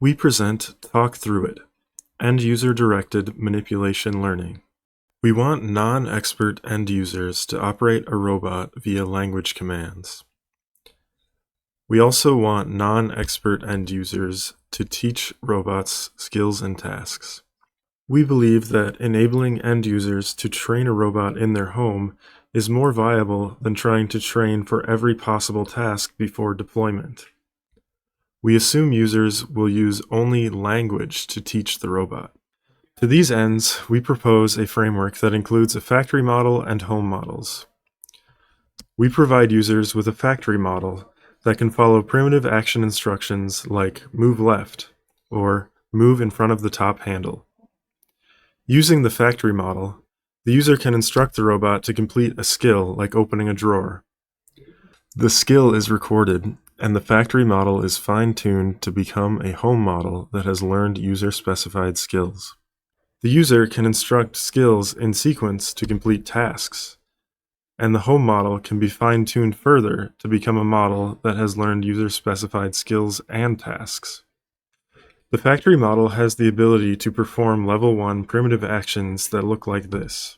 we present Talk Through It, end-user-directed manipulation learning. We want non-expert end users to operate a robot via language commands. We also want non-expert end users to teach robots skills and tasks. We believe that enabling end users to train a robot in their home is more viable than trying to train for every possible task before deployment. We assume users will use only language to teach the robot. To these ends, we propose a framework that includes a factory model and home models. We provide users with a factory model that can follow primitive action instructions like move left or move in front of the top handle. Using the factory model, the user can instruct the robot to complete a skill like opening a drawer. The skill is recorded, and the factory model is fine-tuned to become a home model that has learned user-specified skills. The user can instruct skills in sequence to complete tasks, and the home model can be fine-tuned further to become a model that has learned user-specified skills and tasks. The factory model has the ability to perform level 1 primitive actions that look like this.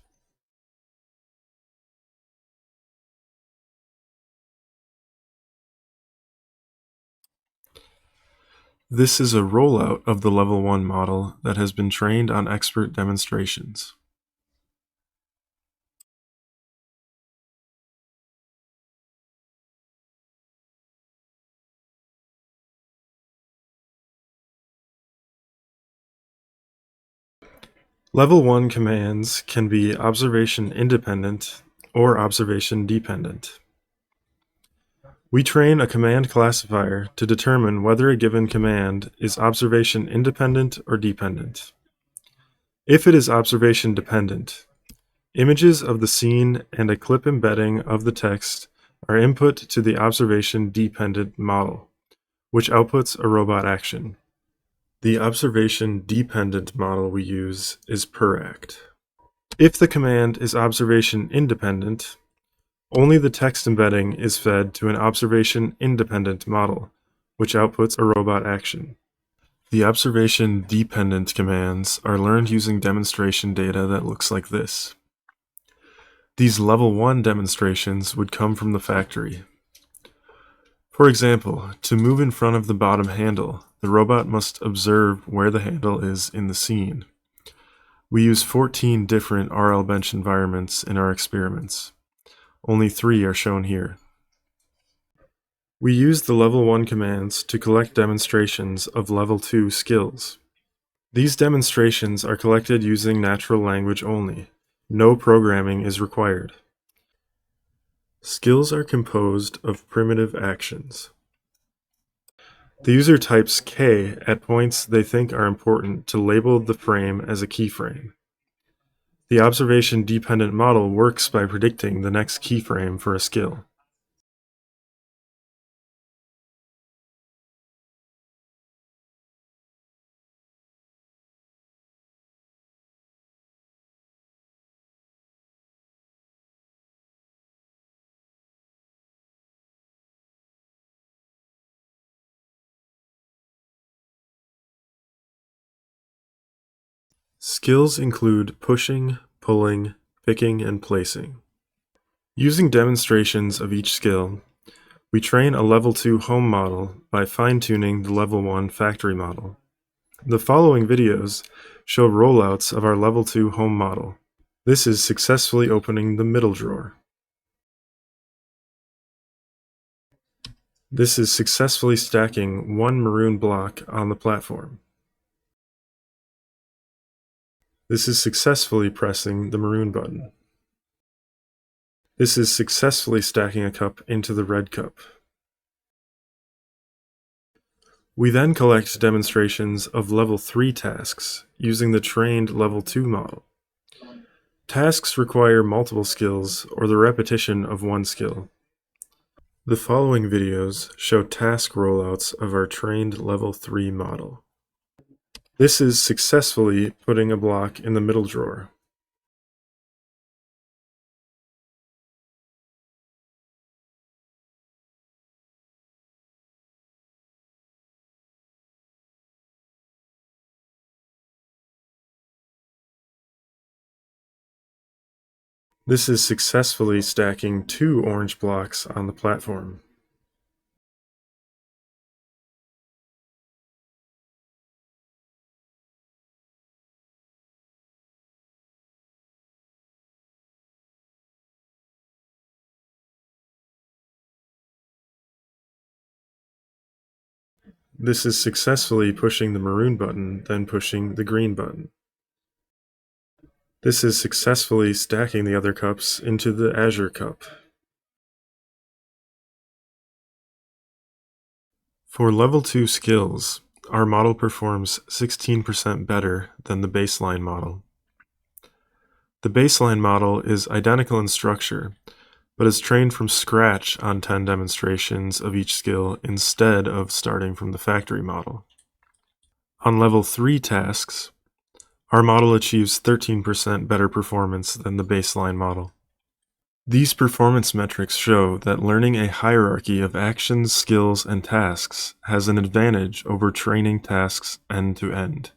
This is a rollout of the level 1 model that has been trained on expert demonstrations. Level 1 commands can be observation independent or observation dependent. We train a command classifier to determine whether a given command is observation independent or dependent. If it is observation dependent, images of the scene and a clip embedding of the text are input to the observation dependent model, which outputs a robot action. The observation dependent model we use is per act. If the command is observation independent, only the text embedding is fed to an observation-independent model, which outputs a robot action. The observation-dependent commands are learned using demonstration data that looks like this. These level 1 demonstrations would come from the factory. For example, to move in front of the bottom handle, the robot must observe where the handle is in the scene. We use 14 different RLBench environments in our experiments. Only 3 are shown here. We use the level 1 commands to collect demonstrations of level 2 skills. These demonstrations are collected using natural language only. No programming is required. Skills are composed of primitive actions. The user types K at points they think are important to label the frame as a keyframe. The observation-dependent model works by predicting the next keyframe for a skill. Skills include pushing, pulling, picking, and placing. Using demonstrations of each skill, we train a level 2 home model by fine-tuning the level 1 factory model. The following videos show rollouts of our level 2 home model. This is successfully opening the middle drawer. This is successfully stacking one maroon block on the platform. This is successfully pressing the maroon button. This is successfully stacking a cup into the red cup. We then collect demonstrations of level 3 tasks using the trained level 2 model. Tasks require multiple skills or the repetition of one skill. The following videos show task rollouts of our trained level 3 model. This is successfully putting a block in the middle drawer. This is successfully stacking 2 orange blocks on the platform. This is successfully pushing the maroon button, then pushing the green button. This is successfully stacking the other cups into the azure cup. For level 2 skills, our model performs 16% better than the baseline model. The baseline model is identical in structure, but is trained from scratch on 10 demonstrations of each skill instead of starting from the factory model. On level 3 tasks, our model achieves 13% better performance than the baseline model. These performance metrics show that learning a hierarchy of actions, skills, and tasks has an advantage over training tasks end to end.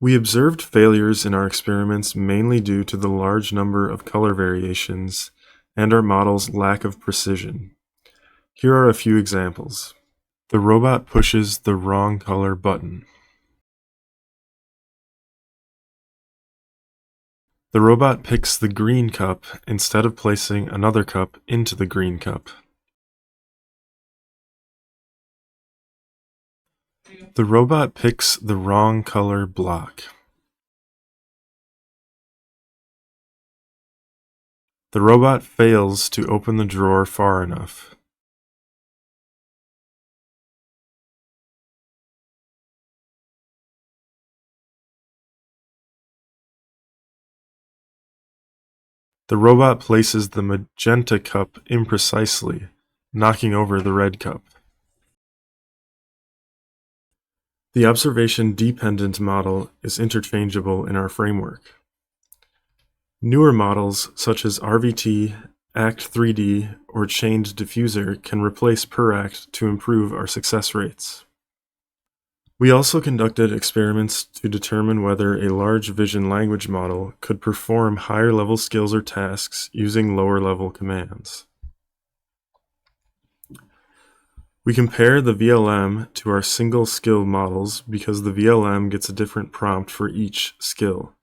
We observed failures in our experiments mainly due to the large number of color variations and our model's lack of precision. Here are a few examples. The robot pushes the wrong color button. The robot picks the green cup instead of placing another cup into the green cup. The robot picks the wrong color block. The robot fails to open the drawer far enough. The robot places the magenta cup imprecisely, knocking over the red cup. The observation-dependent model is interchangeable in our framework. Newer models such as RVT, ACT3D, or Chained Diffuser can replace per-act to improve our success rates. We also conducted experiments to determine whether a large vision language model could perform higher-level skills or tasks using lower-level commands. We compare the VLM to our single skill models because the VLM gets a different prompt for each skill.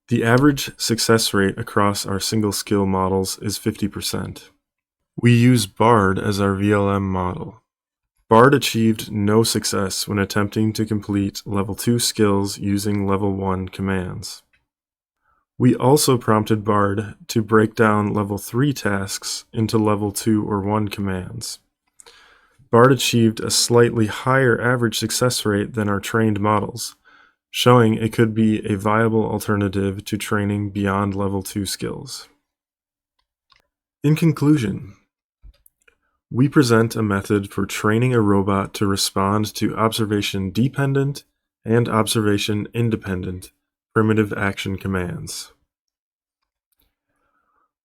The average success rate across our single skill models is 50%. We use BARD as our VLM model. BARD achieved no success when attempting to complete level 2 skills using level 1 commands. We also prompted BARD to break down level 3 tasks into level 2 or 1 commands. BARD achieved a slightly higher average success rate than our trained models, showing it could be a viable alternative to training beyond level 2 skills. In conclusion, we present a method for training a robot to respond to observation-dependent and observation-independent primitive action commands.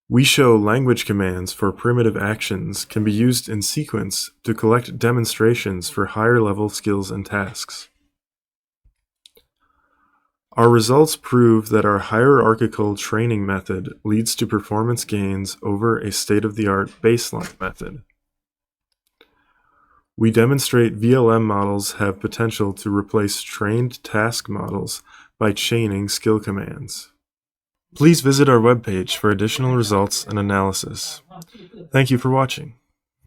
We show language commands for primitive actions can be used in sequence to collect demonstrations for higher-level skills and tasks. Our results prove that our hierarchical training method leads to performance gains over a state-of-the-art baseline method. We demonstrate VLM models have potential to replace trained task models by chaining skill commands. Please visit our webpage for additional results and analysis. Thank you for watching.